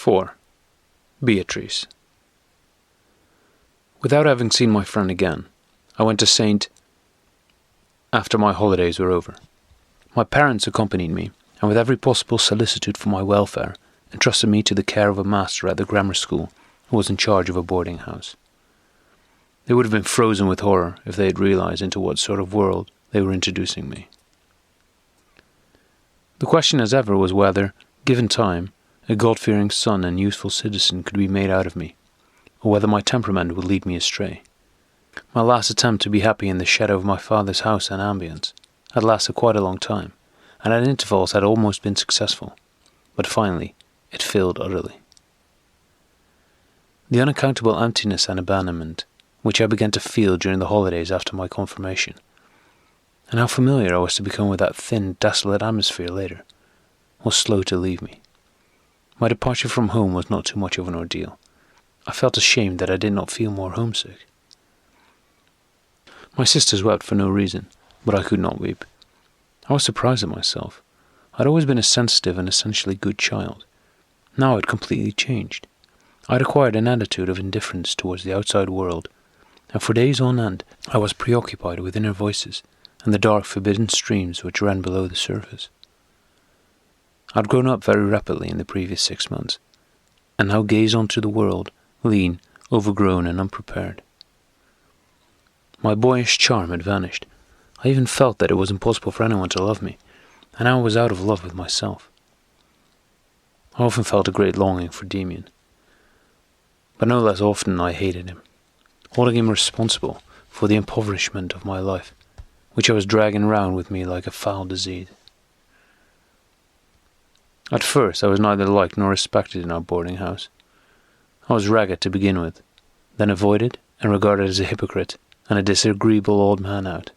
4. Beatrice. Without having seen my friend again, I went to St. after my holidays were over. My parents accompanied me, and with every possible solicitude for my welfare, entrusted me to the care of a master at the grammar school who was in charge of a boarding house. They would have been frozen with horror if they had realized into what sort of world they were introducing me. The question as ever was whether, given time, a God-fearing son and useful citizen could be made out of me, or whether my temperament would lead me astray. My last attempt to be happy in the shadow of my father's house and ambience had lasted quite a long time, and at intervals had almost been successful, but finally it failed utterly. The unaccountable emptiness and abandonment which I began to feel during the holidays after my confirmation, and how familiar I was to become with that thin, desolate atmosphere later, was slow to leave me. My departure from home was not too much of an ordeal. I felt ashamed that I did not feel more homesick. My sisters wept for no reason, but I could not weep. I was surprised at myself. I had always been a sensitive and essentially good child. Now it completely changed. I had acquired an attitude of indifference towards the outside world, and for days on end I was preoccupied with inner voices and the dark, forbidden streams which ran below the surface. I had grown up very rapidly in the previous 6 months, and now gazed onto the world, lean, overgrown and unprepared. My boyish charm had vanished. I even felt that it was impossible for anyone to love me, and I was out of love with myself. I often felt a great longing for Demian, but no less often I hated him, holding him responsible for the impoverishment of my life, which I was dragging round with me like a foul disease. At first I was neither liked nor respected in our boarding house. I was ragged to begin with, then avoided and regarded as a hypocrite and a disagreeable old man out.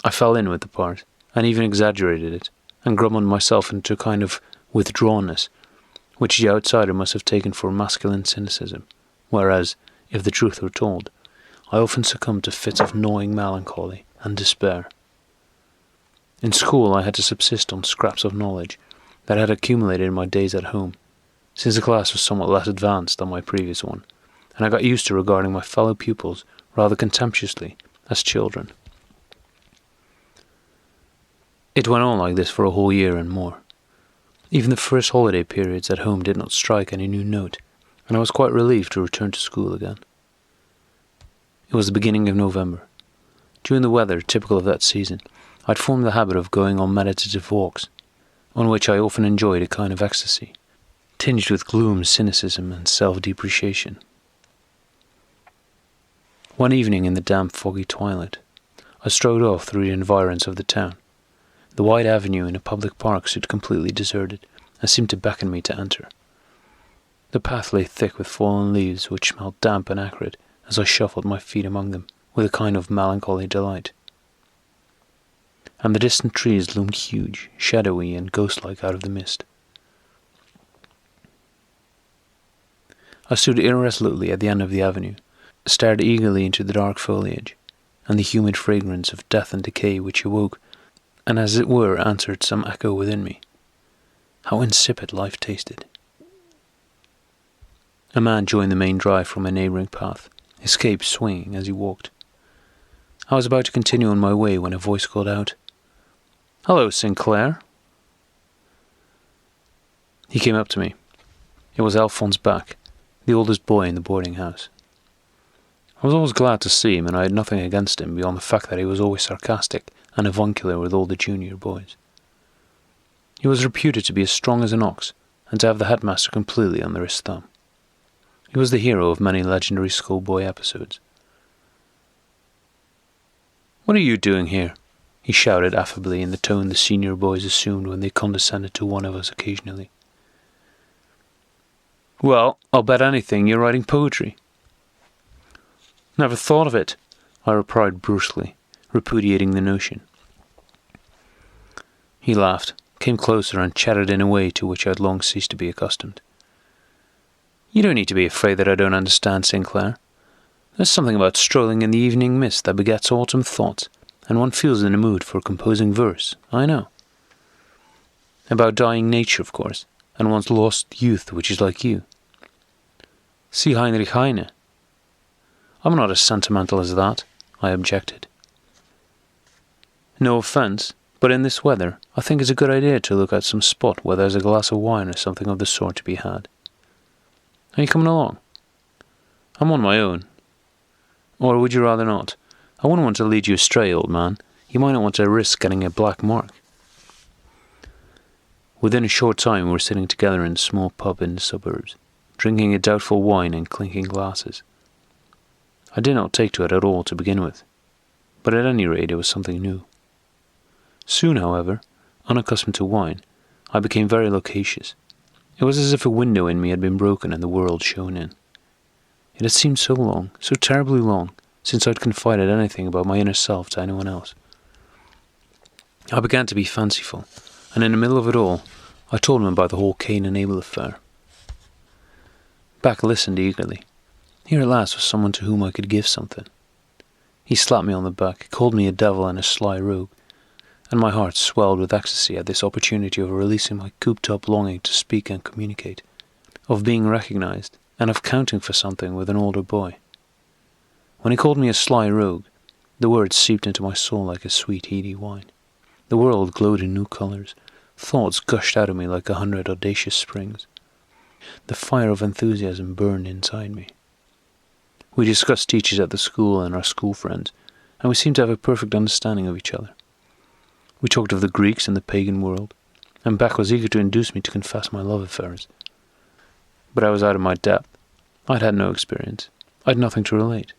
I fell in with the part, and even exaggerated it, and grumbled myself into a kind of withdrawnness, which the outsider must have taken for masculine cynicism, whereas, if the truth were told, I often succumbed to fits of gnawing melancholy and despair. In school I had to subsist on scraps of knowledge that had accumulated in my days at home, since the class was somewhat less advanced than my previous one, and I got used to regarding my fellow pupils rather contemptuously as children. It went on like this for a whole year and more. Even the first holiday periods at home did not strike any new note, and I was quite relieved to return to school again. It was the beginning of November. During the weather typical of that season, I had formed the habit of going on meditative walks, on which I often enjoyed a kind of ecstasy, tinged with gloom, cynicism, and self-depreciation. One evening in the damp, foggy twilight, I strode off through the environs of the town. The wide avenue in a public park stood completely deserted, and seemed to beckon me to enter. The path lay thick with fallen leaves which smelled damp and acrid as I shuffled my feet among them with a kind of melancholy delight. And the distant trees loomed huge, shadowy and ghost-like out of the mist. I stood irresolutely at the end of the avenue, stared eagerly into the dark foliage, and the humid fragrance of death and decay which awoke, and as it were answered some echo within me. How insipid life tasted. A man joined the main drive from a neighbouring path, his cape swinging as he walked. I was about to continue on my way when a voice called out, "Hello, Sinclair." He came up to me. It was Alphonse Beck, the oldest boy in the boarding house. I was always glad to see him, and I had nothing against him beyond the fact that he was always sarcastic and avuncular with all the junior boys. He was reputed to be as strong as an ox, and to have the headmaster completely under his thumb. He was the hero of many legendary schoolboy episodes. "What are you doing here?" he shouted affably in the tone the senior boys assumed when they condescended to one of us occasionally. "Well, I'll bet anything you're writing poetry." "Never thought of it," I replied brusquely, repudiating the notion. He laughed, came closer, and chattered in a way to which I had long ceased to be accustomed. "You don't need to be afraid that I don't understand, Sinclair. There's something about strolling in the evening mist that begets autumn thoughts, and one feels in a mood for composing verse, I know. About dying nature, of course, and once lost youth which is like you. See Heinrich Heine. I'm not as sentimental as that, I objected. No offence, but in this weather, I think it's a good idea to look at some spot where there's a glass of wine or something of the sort to be had. Are you coming along? I'm on my own. Or would you rather not? I wouldn't want to lead you astray, old man. You might not want to risk getting a black mark. Within a short time we were sitting together in a small pub in the suburbs, drinking a doubtful wine and clinking glasses. I did not take to it at all to begin with, but at any rate it was something new. Soon, however, unaccustomed to wine, I became very loquacious. It was as if a window in me had been broken and the world shone in. It had seemed so long, so terribly long, since I'd confided anything about my inner self to anyone else. I began to be fanciful, and in the middle of it all, I told him about the whole Cain and Abel affair. Beck listened eagerly. Here at last was someone to whom I could give something. He slapped me on the back, called me a devil and a sly rogue, and my heart swelled with ecstasy at this opportunity of releasing my cooped-up longing to speak and communicate, of being recognized, and of counting for something with an older boy. When he called me a sly rogue, the words seeped into my soul like a sweet, heady wine. The world glowed in new colours. Thoughts gushed out of me like 100 audacious springs. The fire of enthusiasm burned inside me. We discussed teachers at the school and our school friends, and we seemed to have a perfect understanding of each other. We talked of the Greeks and the pagan world, and Beck was eager to induce me to confess my love affairs. But I was out of my depth. I'd had no experience. I'd nothing to relate.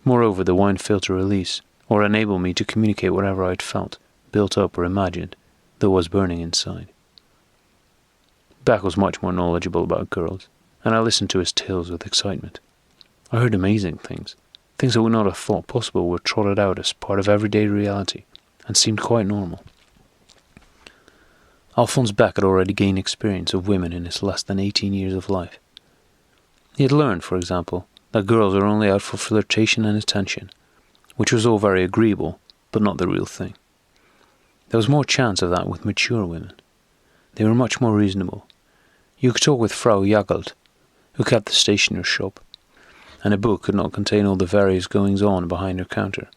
Moreover, the wine failed to release, or enable me to communicate whatever I'd felt, built up or imagined, though was burning inside. Beck was much more knowledgeable about girls, and I listened to his tales with excitement. I heard amazing things I would not have thought possible were trotted out as part of everyday reality, and seemed quite normal. Alphonse Beck had already gained experience of women in his less than 18 years of life. He had learned, for example, that girls are only out for flirtation and attention, which was all very agreeable, but not the real thing. There was more chance of that with mature women. They were much more reasonable. You could talk with Frau Jagelt, who kept the stationer's shop, and a book could not contain all the various goings-on behind her counter.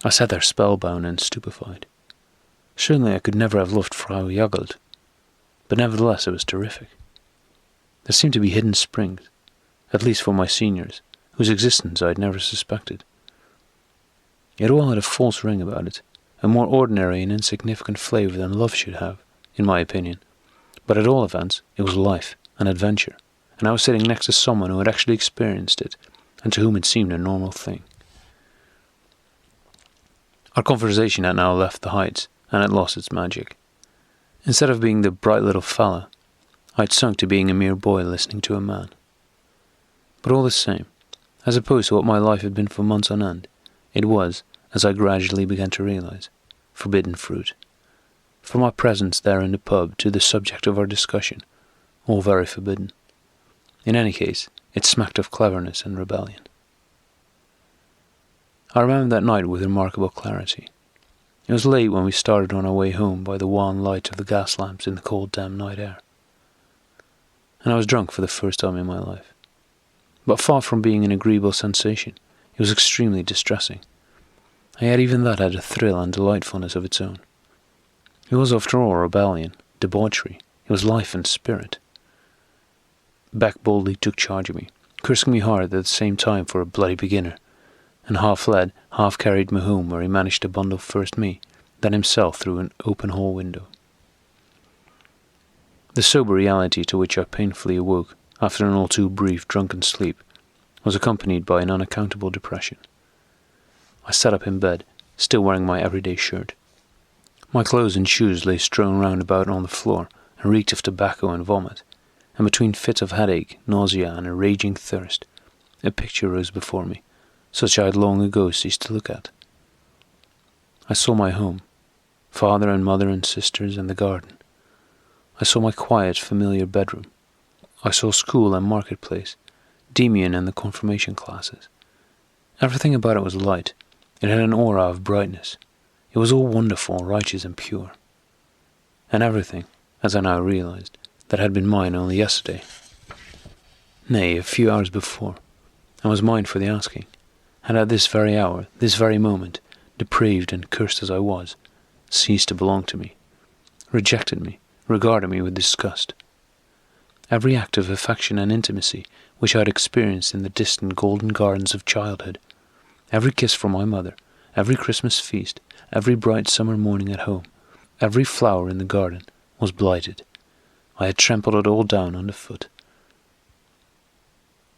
I sat there spellbound and stupefied. Certainly I could never have loved Frau Jagelt, but nevertheless it was terrific. There seemed to be hidden springs, at least for my seniors, whose existence I had never suspected. It all had a false ring about it, a more ordinary and insignificant flavour than love should have, in my opinion, but at all events it was life and adventure, and I was sitting next to someone who had actually experienced it, and to whom it seemed a normal thing. Our conversation had now left the heights, and had lost its magic. Instead of being the bright little fella, I had sunk to being a mere boy listening to a man. But all the same, as opposed to what my life had been for months on end, it was, as I gradually began to realize, forbidden fruit. From our presence there in the pub to the subject of our discussion, all very forbidden. In any case, it smacked of cleverness and rebellion. I remember that night with remarkable clarity. It was late when we started on our way home by the wan light of the gas lamps in the cold damp night air. And I was drunk for the first time in my life. But far from being an agreeable sensation, it was extremely distressing. And yet even that had a thrill and delightfulness of its own. It was after all rebellion, debauchery, it was life and spirit. Beck boldly took charge of me, cursing me hard at the same time for a bloody beginner, and half led, half carried me home where he managed to bundle first me, then himself through an open hall window. The sober reality to which I painfully awoke after an all too brief drunken sleep was accompanied by an unaccountable depression. I sat up in bed, still wearing my everyday shirt. My clothes and shoes lay strewn round about on the floor and reeked of tobacco and vomit, and between fits of headache, nausea, and a raging thirst, a picture rose before me, such I had long ago ceased to look at. I saw my home, father and mother and sisters and the garden. I saw my quiet, familiar bedroom. I saw school and marketplace, Demian and the confirmation classes. Everything about it was light. It had an aura of brightness. It was all wonderful, righteous and pure. And everything, as I now realized, that had been mine only yesterday. Nay, a few hours before, and was mine for the asking, and at this very hour, this very moment, depraved and cursed as I was, ceased to belong to me, rejected me, regarded me with disgust. Every act of affection and intimacy which I had experienced in the distant golden gardens of childhood, every kiss from my mother, every Christmas feast, every bright summer morning at home, every flower in the garden, was blighted. I had trampled it all down underfoot.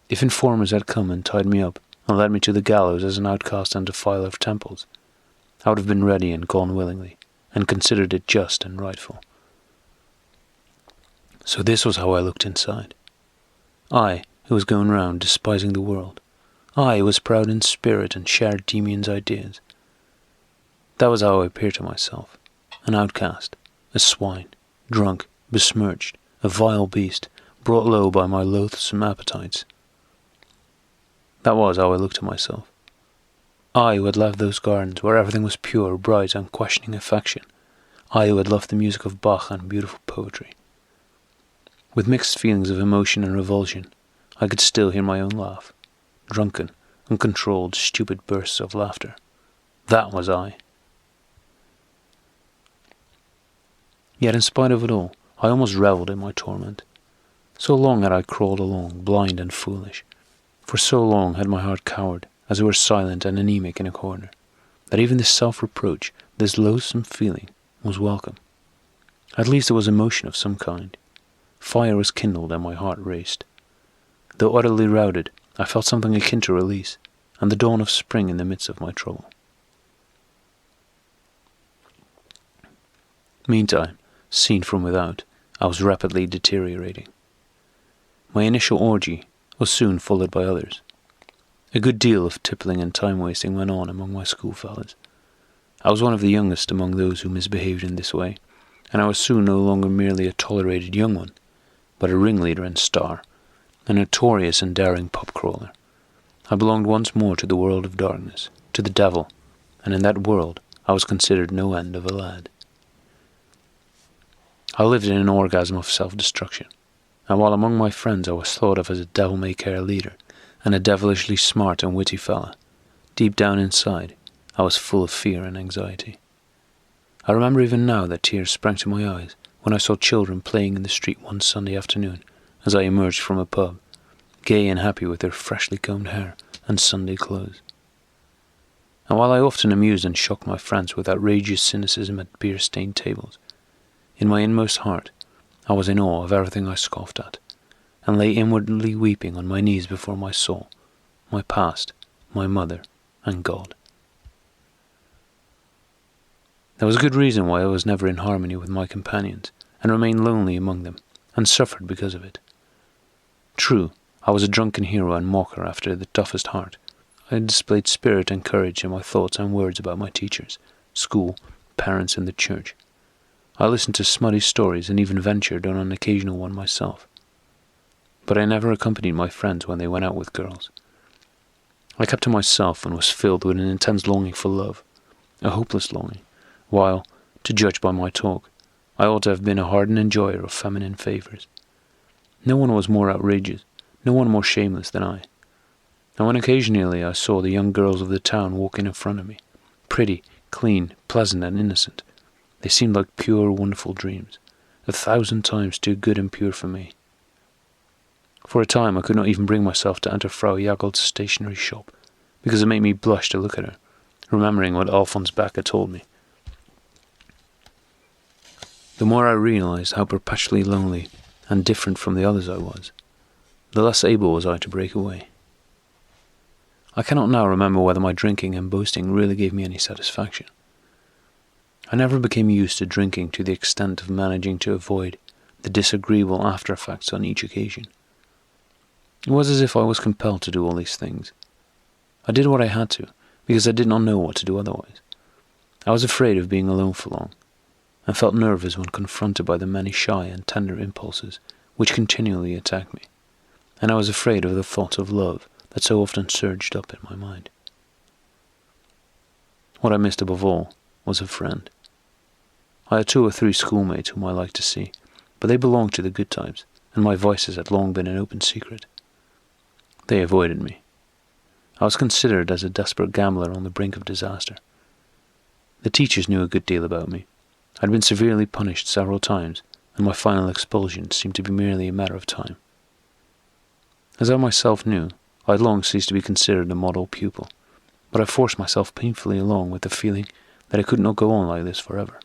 If informers had come and tied me up and led me to the gallows as an outcast and defiler of temples, I would have been ready and gone willingly, and considered it just and rightful. So this was how I looked inside. I, who was going round despising the world. I, who was proud in spirit and shared Demian's ideas. That was how I appeared to myself, an outcast, a swine, drunk, besmirched, a vile beast, brought low by my loathsome appetites. That was how I looked at myself. I, who had left those gardens where everything was pure, bright, unquestioning affection. I, who had loved the music of Bach and beautiful poetry. With mixed feelings of emotion and revulsion, I could still hear my own laugh. Drunken, uncontrolled, stupid bursts of laughter. That was I. Yet in spite of it all, I almost revelled in my torment. So long had I crawled along, blind and foolish. For so long had my heart cowered, as it were silent and anemic in a corner, that even this self-reproach, this loathsome feeling, was welcome. At least it was emotion of some kind. Fire was kindled and my heart raced. Though utterly routed, I felt something akin to release, and the dawn of spring in the midst of my trouble. Meantime, seen from without, I was rapidly deteriorating. My initial orgy was soon followed by others. A good deal of tippling and time-wasting went on among my schoolfellows. I was one of the youngest among those who misbehaved in this way, and I was soon no longer merely a tolerated young one, but a ringleader and star, a notorious and daring pub-crawler. I belonged once more to the world of darkness, to the devil, and in that world I was considered no end of a lad. I lived in an orgasm of self-destruction, and while among my friends I was thought of as a devil-may-care leader, and a devilishly smart and witty fella, deep down inside I was full of fear and anxiety. I remember even now that tears sprang to my eyes when I saw children playing in the street one Sunday afternoon as I emerged from a pub, gay and happy with their freshly combed hair and Sunday clothes. And while I often amused and shocked my friends with outrageous cynicism at beer-stained tables, in my inmost heart I was in awe of everything I scoffed at, and lay inwardly weeping on my knees before my soul, my past, my mother, and God. There was a good reason why I was never in harmony with my companions, and remained lonely among them, and suffered because of it. True, I was a drunken hero and mocker after the toughest heart. I had displayed spirit and courage in my thoughts and words about my teachers, school, parents, and the church. I listened to smutty stories and even ventured on an occasional one myself. But I never accompanied my friends when they went out with girls. I kept to myself and was filled with an intense longing for love, a hopeless longing, while, to judge by my talk, I ought to have been a hardened enjoyer of feminine favours. No one was more outrageous, no one more shameless than I. And when occasionally I saw the young girls of the town walking in front of me, pretty, clean, pleasant and innocent, they seemed like pure, wonderful dreams, 1,000 times too good and pure for me. For a time I could not even bring myself to enter Frau Jagold's stationery shop, because it made me blush to look at her, remembering what Alphonse Becker told me. The more I realized how perpetually lonely and different from the others I was, the less able was I to break away. I cannot now remember whether my drinking and boasting really gave me any satisfaction. I never became used to drinking to the extent of managing to avoid the disagreeable after-effects on each occasion. It was as if I was compelled to do all these things. I did what I had to, because I did not know what to do otherwise. I was afraid of being alone for long, and felt nervous when confronted by the many shy and tender impulses which continually attacked me, and I was afraid of the thought of love that so often surged up in my mind. What I missed above all was a friend. I had 2 or 3 schoolmates whom I liked to see, but they belonged to the good times, and my vices had long been an open secret. They avoided me. I was considered as a desperate gambler on the brink of disaster. The teachers knew a good deal about me. I'd been severely punished several times, and my final expulsion seemed to be merely a matter of time. As I myself knew, I had long ceased to be considered a model pupil, but I forced myself painfully along with the feeling that I could not go on like this forever.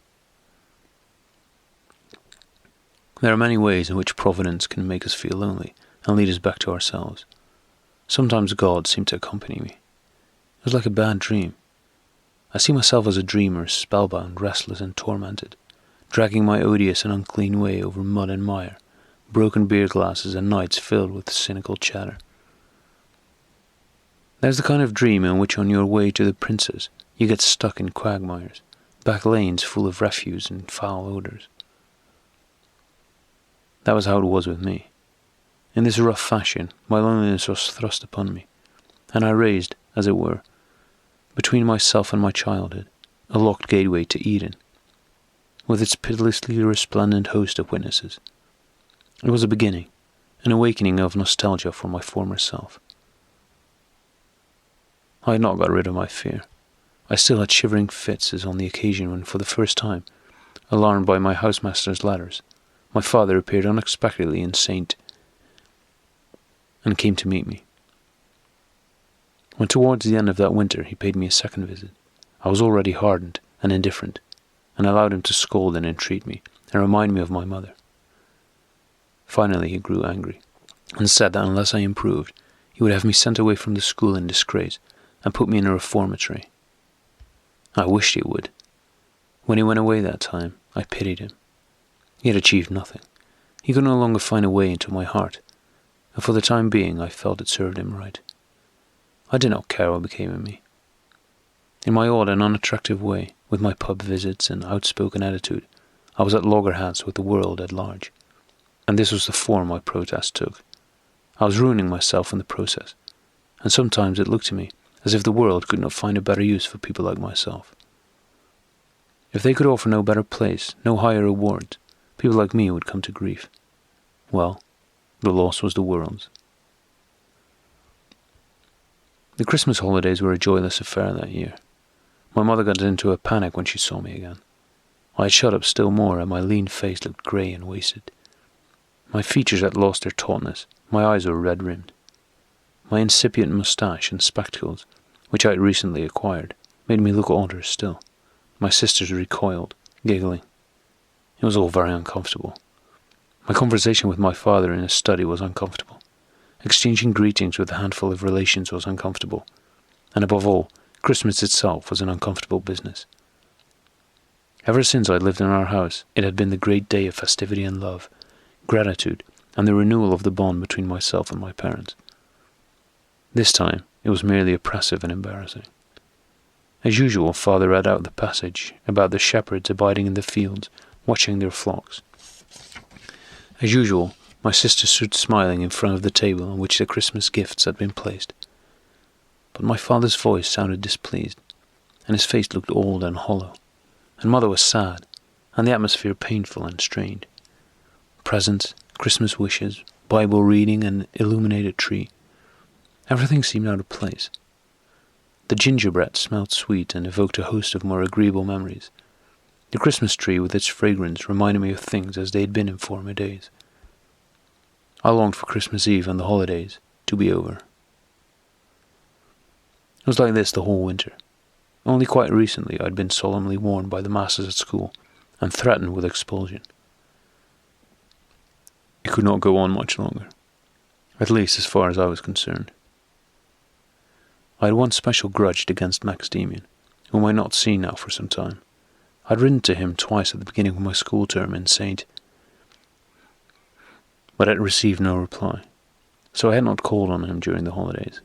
There are many ways in which Providence can make us feel lonely and lead us back to ourselves. Sometimes God seemed to accompany me. It was like a bad dream. I see myself as a dreamer, spellbound, restless and tormented, dragging my odious and unclean way over mud and mire, broken beer glasses and nights filled with cynical chatter. There's the kind of dream in which on your way to the princess you get stuck in quagmires, back lanes full of refuse and foul odours. That was how it was with me. In this rough fashion, my loneliness was thrust upon me, and I raised, as it were, between myself and my childhood, a locked gateway to Eden, with its pitilessly resplendent host of witnesses. It was a beginning, an awakening of nostalgia for my former self. I had not got rid of my fear. I still had shivering fits as on the occasion when, for the first time, alarmed by my housemaster's letters, my father appeared unexpectedly in St. and came to meet me. When towards the end of that winter he paid me a second visit, I was already hardened and indifferent, and allowed him to scold and entreat me, and remind me of my mother. Finally he grew angry, and said that unless I improved, he would have me sent away from the school in disgrace, and put me in a reformatory. I wished he would. When he went away that time, I pitied him. He had achieved nothing. He could no longer find a way into my heart, and for the time being I felt it served him right. I did not care what became of me. In my odd and unattractive way, with my pub visits and outspoken attitude, I was at loggerheads with the world at large, and this was the form my protest took. I was ruining myself in the process, and sometimes it looked to me as if the world could not find a better use for people like myself. If they could offer no better place, no higher reward, people like me would come to grief. Well, the loss was the world's. The Christmas holidays were a joyless affair that year. My mother got into a panic when she saw me again. I had shut up still more, and my lean face looked grey and wasted. My features had lost their tautness, my eyes were red-rimmed. My incipient moustache and spectacles, which I had recently acquired, made me look odder still. My sisters recoiled, giggling. It was all very uncomfortable. My conversation with my father in his study was uncomfortable. Exchanging greetings with a handful of relations was uncomfortable. And above all, Christmas itself was an uncomfortable business. Ever since I lived in our house, it had been the great day of festivity and love, gratitude, and the renewal of the bond between myself and my parents. This time, it was merely oppressive and embarrassing. As usual, Father read out the passage about the shepherds abiding in the fields, watching their flocks. As usual, my sister stood smiling in front of the table on which the Christmas gifts had been placed. But my father's voice sounded displeased, and his face looked old and hollow, and Mother was sad, and the atmosphere painful and strained. Presents, Christmas wishes, Bible reading, and illuminated tree. Everything seemed out of place. The gingerbread smelled sweet and evoked a host of more agreeable memories. The Christmas tree with its fragrance reminded me of things as they had been in former days. I longed for Christmas Eve and the holidays to be over. It was like this the whole winter. Only quite recently I had been solemnly warned by the masters at school and threatened with expulsion. It could not go on much longer, at least as far as I was concerned. I had one special grudge against Max Demian, whom I had not seen now for some time. I had written to him twice at the beginning of my school term in St. but had received no reply, so I had not called on him during the holidays.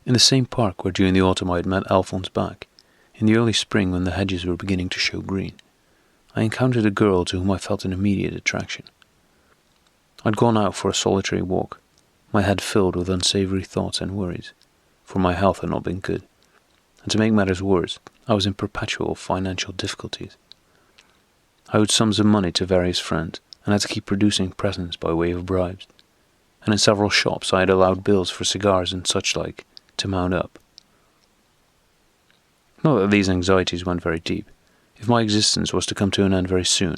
In the same park where during the autumn I had met Alphonse back, in the early spring when the hedges were beginning to show green, I encountered a girl to whom I felt an immediate attraction. I had gone out for a solitary walk, my head filled with unsavoury thoughts and worries, for my health had not been good, and to make matters worse, I was in perpetual financial difficulties. I owed sums of money to various friends, and had to keep producing presents by way of bribes. And in several shops I had allowed bills for cigars and such like to mount up. Not that these anxieties went very deep. If my existence was to come to an end very soon,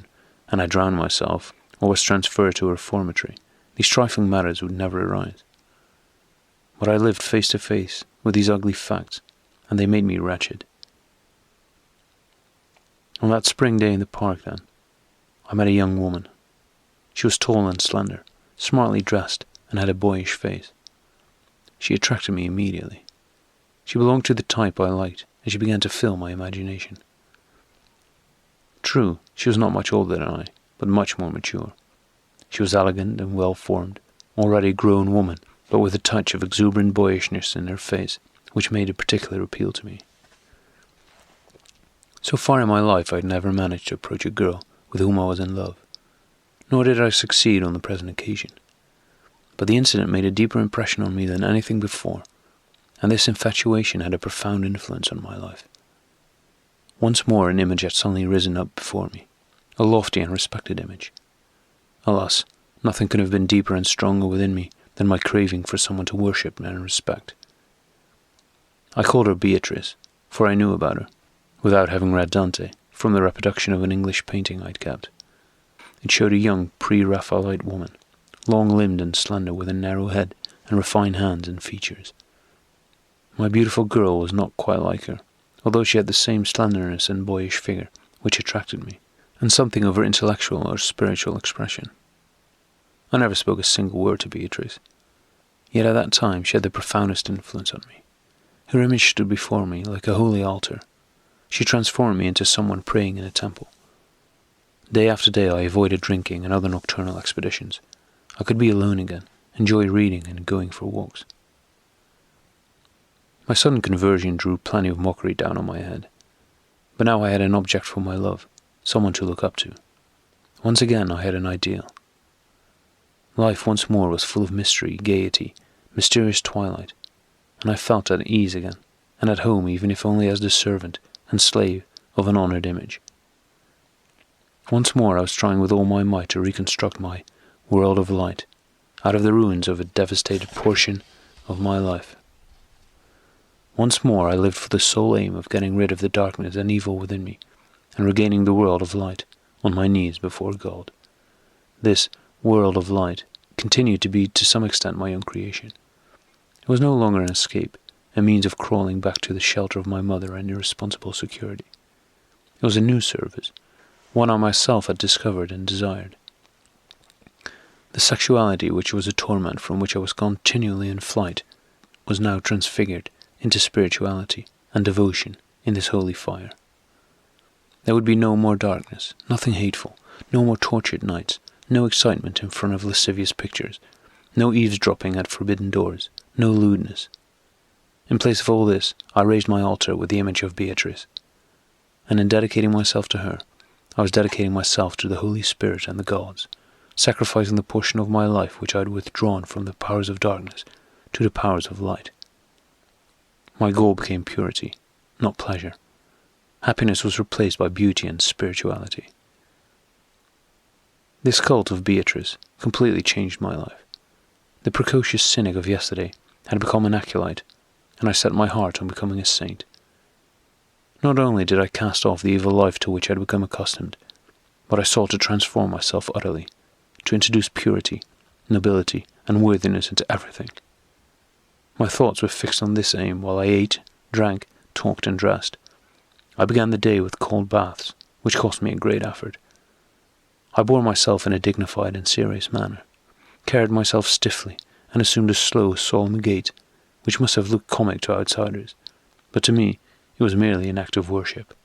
and I drowned myself, or was transferred to a reformatory, these trifling matters would never arise. But I lived face to face with these ugly facts, and they made me wretched. On that spring day in the park, then, I met a young woman. She was tall and slender, smartly dressed, and had a boyish face. She attracted me immediately. She belonged to the type I liked, and she began to fill my imagination. True, she was not much older than I, but much more mature. She was elegant and well-formed, already a grown woman, but with a touch of exuberant boyishness in her face, which made a particular appeal to me. So far in my life I had never managed to approach a girl with whom I was in love, nor did I succeed on the present occasion. But the incident made a deeper impression on me than anything before, and this infatuation had a profound influence on my life. Once more an image had suddenly risen up before me, a lofty and respected image. Alas, nothing could have been deeper and stronger within me than my craving for someone to worship and respect. I called her Beatrice, for I knew about her, without having read Dante, from the reproduction of an English painting I'd kept. It showed a young pre-Raphaelite woman, long-limbed and slender, with a narrow head and refined hands and features. My beautiful girl was not quite like her, although she had the same slenderness and boyish figure which attracted me, and something of her intellectual or spiritual expression. I never spoke a single word to Beatrice, yet at that time she had the profoundest influence on me. Her image stood before me like a holy altar. She transformed me into someone praying in a temple. Day after day I avoided drinking and other nocturnal expeditions. I could be alone again, enjoy reading and going for walks. My sudden conversion drew plenty of mockery down on my head. But now I had an object for my love, someone to look up to. Once again I had an ideal. Life once more was full of mystery, gaiety, mysterious twilight, and I felt at ease again, and at home, even if only as the servant and slave of an honoured image. Once more I was trying with all my might to reconstruct my world of light, out of the ruins of a devastated portion of my life. Once more I lived for the sole aim of getting rid of the darkness and evil within me, and regaining the world of light on my knees before God. This world of light continued to be to some extent my own creation. It was no longer an escape, a means of crawling back to the shelter of my mother and irresponsible security. It was a new service, one I myself had discovered and desired. The sexuality which was a torment from which I was continually in flight was now transfigured into spirituality and devotion in this holy fire. There would be no more darkness, nothing hateful, no more tortured nights, no excitement in front of lascivious pictures, no eavesdropping at forbidden doors, no lewdness. In place of all this, I raised my altar with the image of Beatrice, and in dedicating myself to her, I was dedicating myself to the Holy Spirit and the gods, sacrificing the portion of my life which I had withdrawn from the powers of darkness to the powers of light. My goal became purity, not pleasure. Happiness was replaced by beauty and spirituality. This cult of Beatrice completely changed my life. The precocious cynic of yesterday had become an acolyte, and I set my heart on becoming a saint. Not only did I cast off the evil life to which I had become accustomed, but I sought to transform myself utterly, to introduce purity, nobility, and worthiness into everything. My thoughts were fixed on this aim while I ate, drank, talked, and dressed. I began the day with cold baths, which cost me a great effort. I bore myself in a dignified and serious manner, carried myself stiffly, and assumed a slow, solemn gait, which must have looked comic to outsiders, but to me it was merely an act of worship.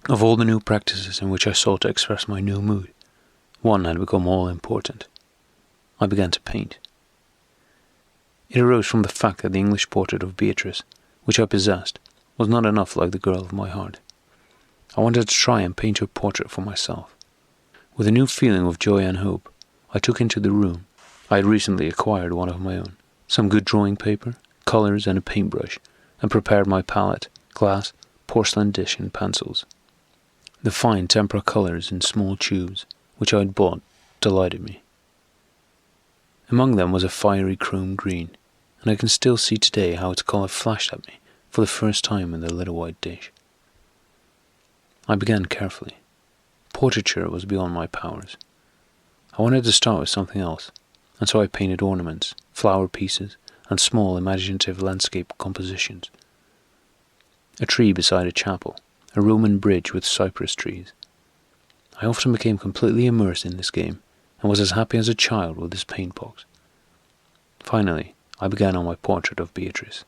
Of all the new practices in which I sought to express my new mood, one had become all important. I began to paint. It arose from the fact that the English portrait of Beatrice, which I possessed, was not enough like the girl of my heart. I wanted to try and paint her portrait for myself. With a new feeling of joy and hope, I took into the room. I had recently acquired one of my own, some good drawing paper, colours, and a paintbrush, and prepared my palette, glass, porcelain dish, and pencils. The fine tempera colours in small tubes, which I had bought, delighted me. Among them was a fiery chrome green, and I can still see today how its colour flashed at me for the first time in the little white dish. I began carefully. Portraiture was beyond my powers. I wanted to start with something else, and so I painted ornaments, flower pieces, and small imaginative landscape compositions. A tree beside a chapel, a Roman bridge with cypress trees. I often became completely immersed in this game, and was as happy as a child with this paint box. Finally, I began on my portrait of Beatrice.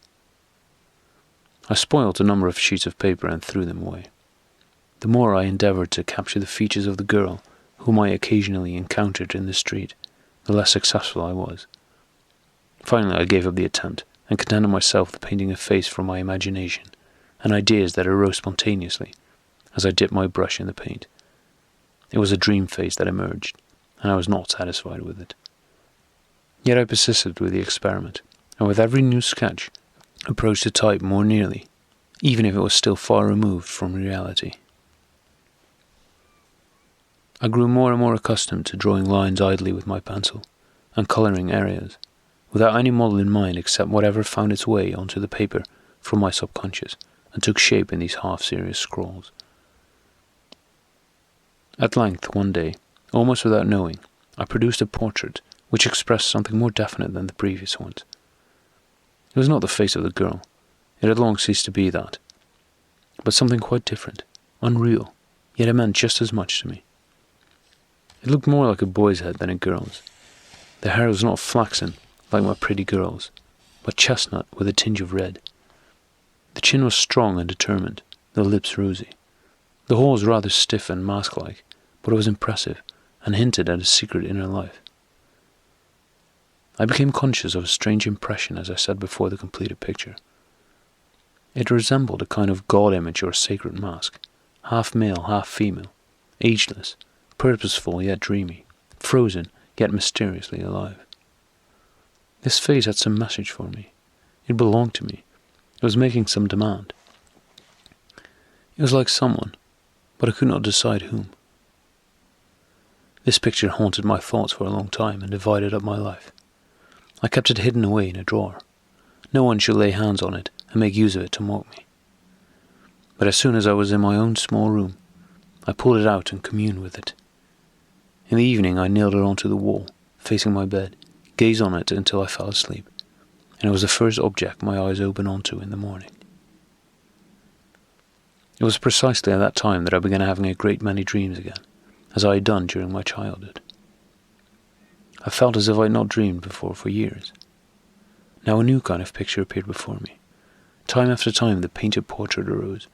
I spoilt a number of sheets of paper and threw them away. The more I endeavoured to capture the features of the girl whom I occasionally encountered in the street, the less successful I was. Finally, I gave up the attempt, and contented myself with painting a face from my imagination, and ideas that arose spontaneously, as I dipped my brush in the paint. It was a dream face that emerged, and I was not satisfied with it. Yet I persisted with the experiment, and with every new sketch, approached the type more nearly, even if it was still far removed from reality. I grew more and more accustomed to drawing lines idly with my pencil, and colouring areas, without any model in mind except whatever found its way onto the paper from my subconscious, and took shape in these half-serious scrawls. At length, one day, almost without knowing, I produced a portrait which expressed something more definite than the previous ones. It was not the face of the girl, it had long ceased to be that, but something quite different, unreal, yet it meant just as much to me. It looked more like a boy's head than a girl's. The hair was not flaxen, like my pretty girl's, but chestnut with a tinge of red. The chin was strong and determined, the lips rosy. The whole was rather stiff and mask-like, but it was impressive, and hinted at a secret inner life. I became conscious of a strange impression as I sat before the completed picture. It resembled a kind of god image or sacred mask, half male, half female, ageless, purposeful yet dreamy, frozen yet mysteriously alive. This face had some message for me. It belonged to me. It was making some demand. It was like someone, but I could not decide whom. This picture haunted my thoughts for a long time and divided up my life. I kept it hidden away in a drawer. No one should lay hands on it and make use of it to mock me. But as soon as I was in my own small room, I pulled it out and communed with it. In the evening I nailed it onto the wall, facing my bed, gazed on it until I fell asleep, and it was the first object my eyes opened onto in the morning. It was precisely at that time that I began having a great many dreams again, as I had done during my childhood. I felt as if I had not dreamed before for years. Now a new kind of picture appeared before me. Time after time the painted portrait arose,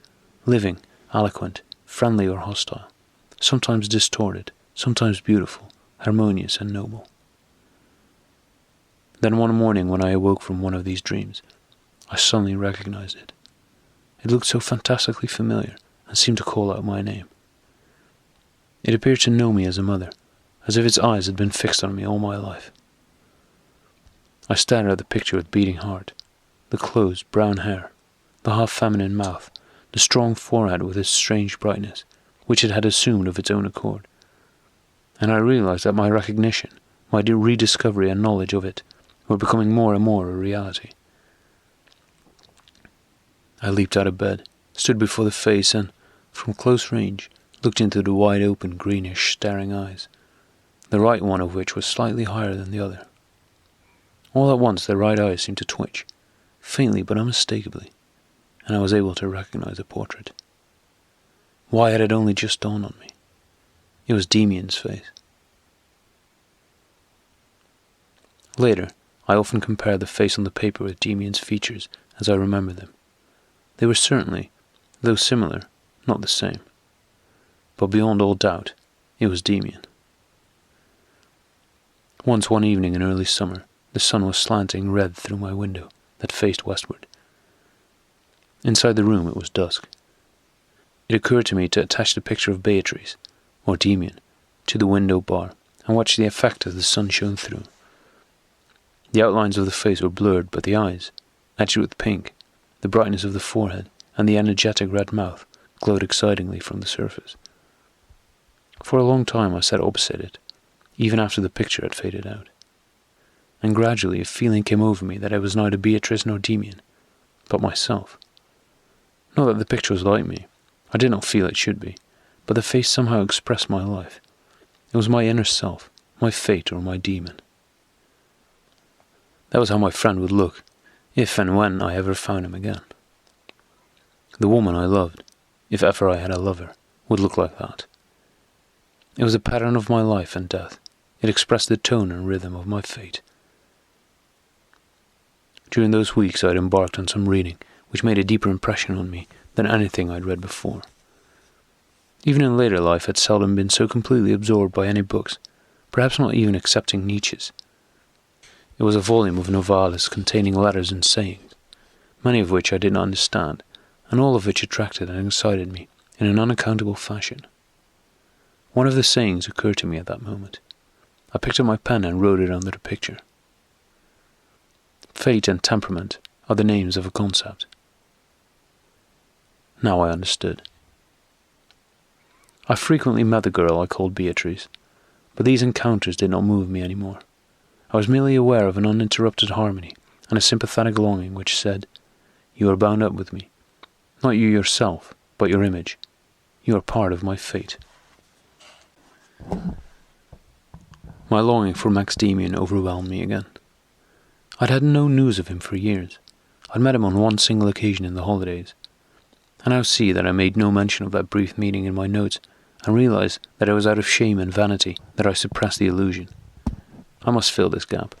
living, eloquent, friendly or hostile, sometimes distorted, sometimes beautiful, harmonious and noble. Then one morning when I awoke from one of these dreams, I suddenly recognized it. It looked so fantastically familiar and seemed to call out my name. It appeared to know me as a mother, as if its eyes had been fixed on me all my life. I stared at the picture with beating heart, the closed brown hair, the half-feminine mouth, the strong forehead with its strange brightness, which it had assumed of its own accord. And I realized that my recognition, my rediscovery and knowledge of it, were becoming more and more a reality. I leaped out of bed, stood before the face and, from close range, looked into the wide-open, greenish, staring eyes, the right one of which was slightly higher than the other. All at once the right eye seemed to twitch, faintly but unmistakably, and I was able to recognize the portrait. Why had it only just dawned on me? It was Demian's face. Later, I often compared the face on the paper with Demian's features as I remember them. They were certainly, though similar, not the same. But beyond all doubt, it was Demian. Once one evening in early summer, the sun was slanting red through my window that faced westward. Inside the room it was dusk. It occurred to me to attach the picture of Beatrice, or Demian, to the window bar and watch the effect as the sun shone through. The outlines of the face were blurred, but the eyes, edged with pink, the brightness of the forehead, and the energetic red mouth glowed excitingly from the surface. For a long time I sat opposite it, even after the picture had faded out. And gradually a feeling came over me that I was neither Beatrice nor Demian, but myself. Not that the picture was like me. I did not feel it should be, but the face somehow expressed my life. It was my inner self, my fate or my demon. That was how my friend would look, if and when I ever found him again. The woman I loved, if ever I had a lover, would look like that. It was a pattern of my life and death. It expressed the tone and rhythm of my fate. During those weeks I had embarked on some reading which made a deeper impression on me than anything I'd read before. Even in later life I had seldom been so completely absorbed by any books, perhaps not even excepting Nietzsche's. It was a volume of novellas containing letters and sayings, many of which I did not understand, and all of which attracted and excited me in an unaccountable fashion. One of the sayings occurred to me at that moment. I picked up my pen and wrote it under the picture. Fate and temperament are the names of a concept. Now I understood. I frequently met the girl I called Beatrice, but these encounters did not move me anymore. I was merely aware of an uninterrupted harmony and a sympathetic longing which said, "You are bound up with me. Not you yourself, but your image. You are part of my fate." My longing for Max Demian overwhelmed me again. I'd had no news of him for years. I'd met him on one single occasion in the holidays. I now see that I made no mention of that brief meeting in my notes, and realize that it was out of shame and vanity that I suppressed the illusion. I must fill this gap.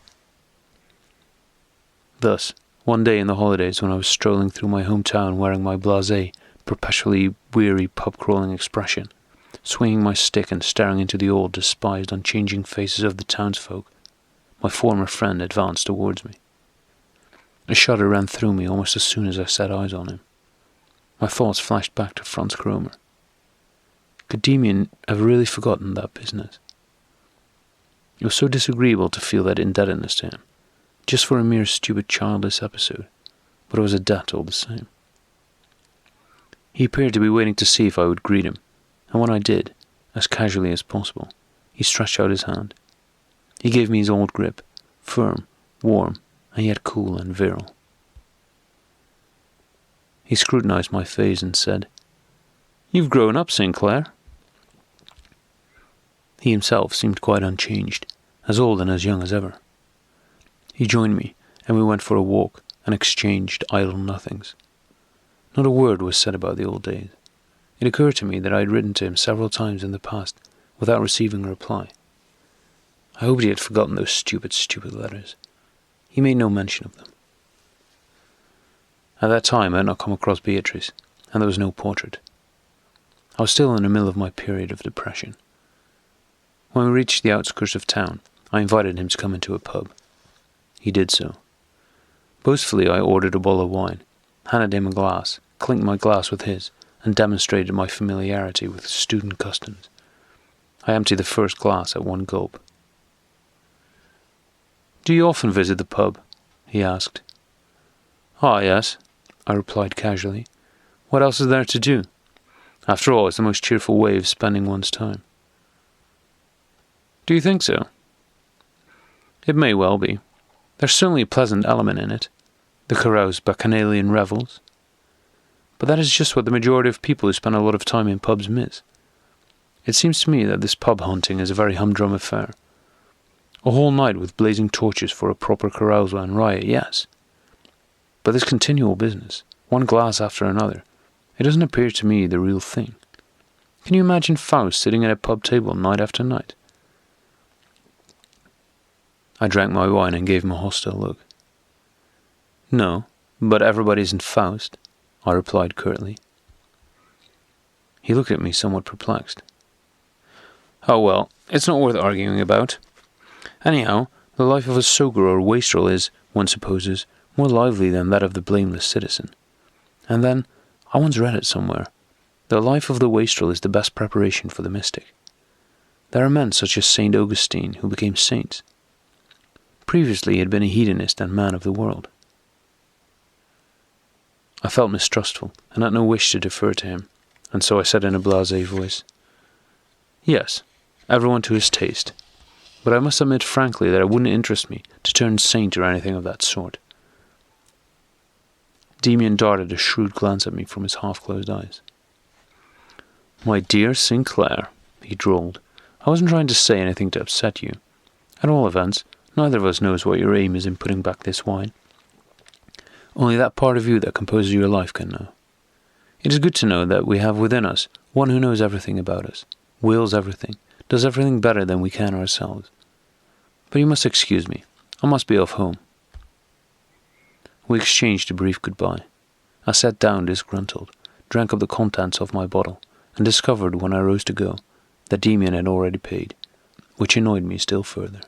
Thus, one day in the holidays when I was strolling through my hometown wearing my blasé, perpetually weary pub-crawling expression, swinging my stick and staring into the old, despised, unchanging faces of the townsfolk, my former friend advanced towards me. A shudder ran through me almost as soon as I set eyes on him. My thoughts flashed back to Franz Kromer. Could Demian have really forgotten that business? It was so disagreeable to feel that indebtedness to him, just for a mere stupid childless episode, but it was a debt all the same. He appeared to be waiting to see if I would greet him, and when I did, as casually as possible, he stretched out his hand. He gave me his old grip, firm, warm, and yet cool and virile. He scrutinized my face and said, "You've grown up, Sinclair." He himself seemed quite unchanged, as old and as young as ever. He joined me, and we went for a walk and exchanged idle nothings. Not a word was said about the old days. It occurred to me that I had written to him several times in the past without receiving a reply. I hoped he had forgotten those stupid letters. He made no mention of them. At that time I had not come across Beatrice, and there was no portrait. I was still in the middle of my period of depression. When we reached the outskirts of town, I invited him to come into a pub. He did so. Boastfully I ordered a bottle of wine, handed him a glass, clinked my glass with his, and demonstrated my familiarity with student customs. I emptied the first glass at one gulp. "Do you often visit the pub?" he asked. "Ah, yes," I replied casually. "What else is there to do? After all, it's the most cheerful way of spending one's time." "Do you think so?" "It may well be. There's certainly a pleasant element in it, the caroused bacchanalian revels. But that is just what the majority of people who spend a lot of time in pubs miss. It seems to me that this pub hunting is a very humdrum affair. A whole night with blazing torches for a proper carousal and riot, yes. But this continual business, one glass after another, it doesn't appear to me the real thing. Can you imagine Faust sitting at a pub table night after night?" I drank my wine and gave him a hostile look. "No, but everybody isn't Faust," I replied curtly. He looked at me somewhat perplexed. "Oh well, it's not worth arguing about. Anyhow, the life of a soaker or wastrel is, one supposes, more lively than that of the blameless citizen. And then, I once read it somewhere, the life of the wastrel is the best preparation for the mystic. There are men such as St. Augustine who became saints. Previously he had been a hedonist and man of the world." I felt mistrustful and had no wish to defer to him, and so I said in a blasé voice, Yes, everyone to his taste. But I must admit frankly that it wouldn't interest me to turn saint or anything of that sort. Demian darted a shrewd glance at me from his half-closed eyes. "My dear Sinclair," he drawled, "I wasn't trying to say anything to upset you. At all events, neither of us knows what your aim is in putting back this wine. Only that part of you that composes your life can know. It is good to know that we have within us one who knows everything about us, wills everything, does everything better than we can ourselves. But you must excuse me. I must be off home." We exchanged a brief goodbye. I sat down disgruntled, drank up the contents of my bottle, and discovered when I rose to go that Demian had already paid, which annoyed me still further.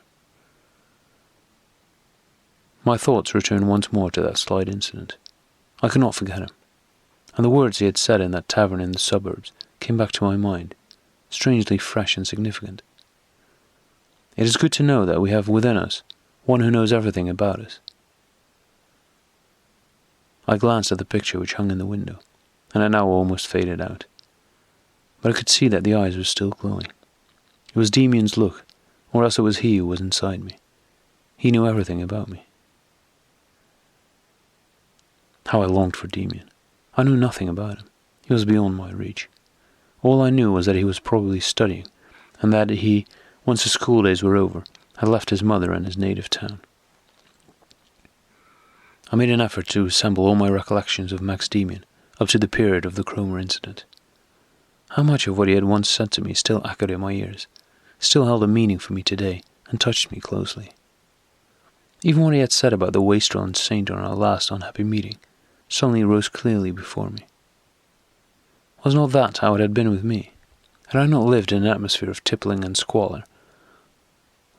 My thoughts returned once more to that slight incident. I could not forget him, and the words he had said in that tavern in the suburbs came back to my mind, strangely fresh and significant. It is good to know that we have within us one who knows everything about us. I glanced at the picture which hung in the window, and had now almost faded out. But I could see that the eyes were still glowing. It was Demian's look, or else it was he who was inside me. He knew everything about me. How I longed for Demian. I knew nothing about him. He was beyond my reach. All I knew was that he was probably studying, and that he, once the school days were over, had left his mother and his native town. I made an effort to assemble all my recollections of Max Demian up to the period of the Cromer incident. How much of what he had once said to me still echoed in my ears, still held a meaning for me today, and touched me closely. Even what he had said about the wastrel and saint on our last unhappy meeting suddenly rose clearly before me. Was not that how it had been with me? Had I not lived in an atmosphere of tippling and squalor,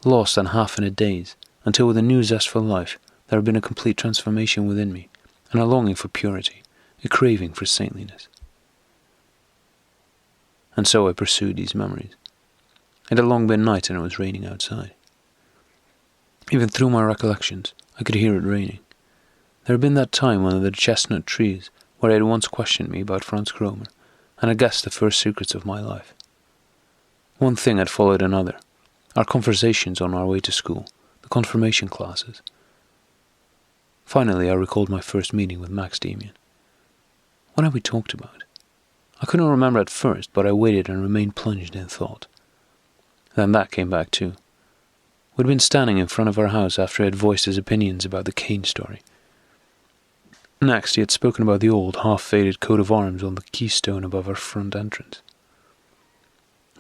lost and half in a daze, until with a new zest for life there had been a complete transformation within me, and a longing for purity, a craving for saintliness? And so I pursued these memories. It had long been night and it was raining outside. Even through my recollections, I could hear it raining. There had been that time under the chestnut trees where he had once questioned me about Franz Cromer, and had guessed the first secrets of my life. One thing had followed another: our conversations on our way to school, the confirmation classes. Finally, I recalled my first meeting with Max Demian. What had we talked about? I could not remember at first, but I waited and remained plunged in thought. Then that came back too. We'd been standing in front of our house after he had voiced his opinions about the Kane story. Next, he had spoken about the old, half-faded coat of arms on the keystone above our front entrance.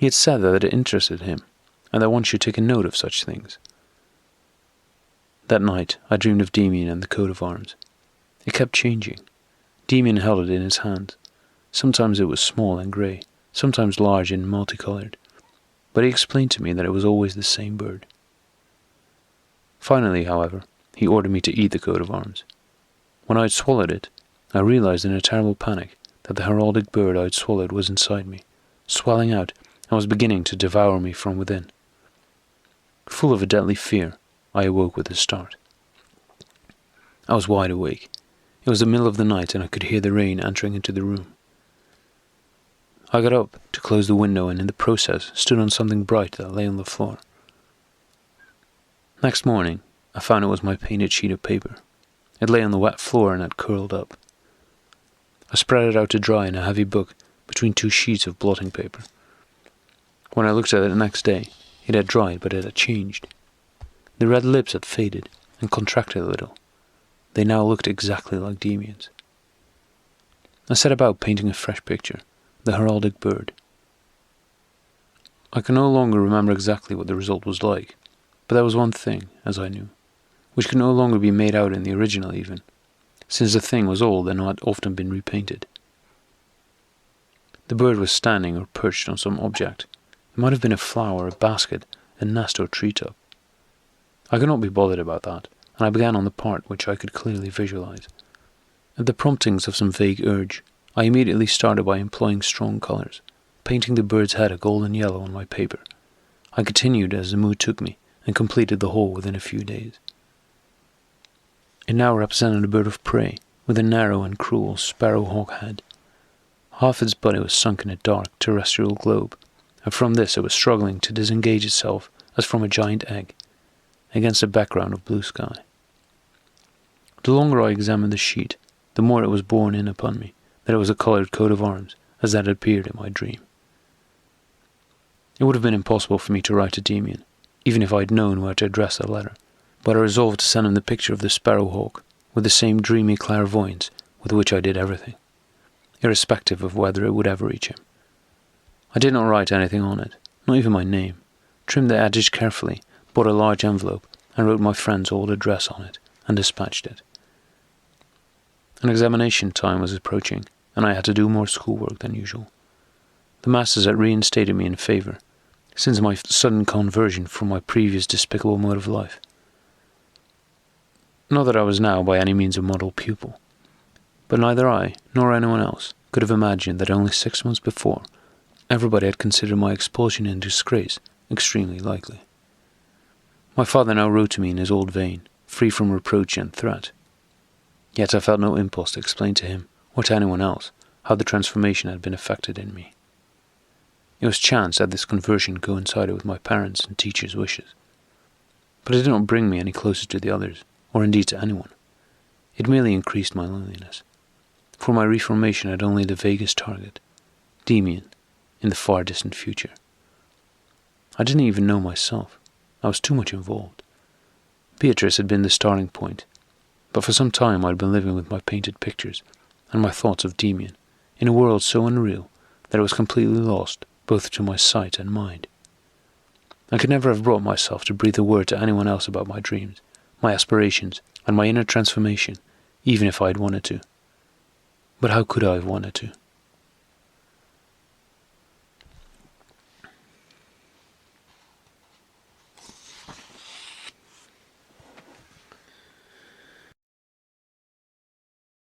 He had said that it interested him, and that one should take a note of such things. That night, I dreamed of Demian and the coat of arms. It kept changing. Demian held it in his hand. Sometimes it was small and grey, sometimes large and multicoloured, but he explained to me that it was always the same bird. Finally, however, he ordered me to eat the coat of arms. When I had swallowed it, I realized in a terrible panic that the heraldic bird I had swallowed was inside me, swelling out, and was beginning to devour me from within. Full of a deadly fear, I awoke with a start. I was wide awake. It was the middle of the night, and I could hear the rain entering into the room. I got up to close the window, and in the process stood on something bright that lay on the floor. Next morning, I found it was my painted sheet of paper. It lay on the wet floor and had curled up. I spread it out to dry in a heavy book between two sheets of blotting paper. When I looked at it the next day, it had dried, but it had changed. The red lips had faded and contracted a little. They now looked exactly like Demian's. I set about painting a fresh picture, the heraldic bird. I can no longer remember exactly what the result was like, but there was one thing, as I knew, which could no longer be made out in the original even, since the thing was old and had often been repainted. The bird was standing or perched on some object. It might have been a flower, a basket, a nest or treetop. I could not be bothered about that, and I began on the part which I could clearly visualize. At the promptings of some vague urge, I immediately started by employing strong colours, painting the bird's head a golden yellow on my paper. I continued as the mood took me, and completed the whole within a few days. It now represented a bird of prey, with a narrow and cruel sparrow-hawk head. Half its body was sunk in a dark terrestrial globe, and from this it was struggling to disengage itself as from a giant egg, against a background of blue sky. The longer I examined the sheet, the more it was borne in upon me that it was a coloured coat of arms, as that had appeared in my dream. It would have been impossible for me to write to Demian, even if I had known where to address the letter, but I resolved to send him the picture of the sparrowhawk with the same dreamy clairvoyance with which I did everything, irrespective of whether it would ever reach him. I did not write anything on it, not even my name, trimmed the edges carefully, bought a large envelope, and wrote my friend's old address on it, and dispatched it. An examination time was approaching, and I had to do more schoolwork than usual. The masters had reinstated me in favour, since my sudden conversion from my previous despicable mode of life. Not that I was now by any means a model pupil, but neither I nor anyone else could have imagined that only 6 months before everybody had considered my expulsion in disgrace extremely likely. My father now wrote to me in his old vein, free from reproach and threat. Yet I felt no impulse to explain to him, or to anyone else, how the transformation had been effected in me. It was chance that this conversion coincided with my parents' and teachers' wishes. But it did not bring me any closer to the others, or indeed to anyone. It merely increased my loneliness, for my reformation had only the vaguest target, Demian, in the far distant future. I didn't even know myself. I was too much involved. Beatrice had been the starting point, but for some time I had been living with my painted pictures and my thoughts of Demian, in a world so unreal that it was completely lost both to my sight and mind. I could never have brought myself to breathe a word to anyone else about my dreams, my aspirations, and my inner transformation, even if I had wanted to. But how could I have wanted to?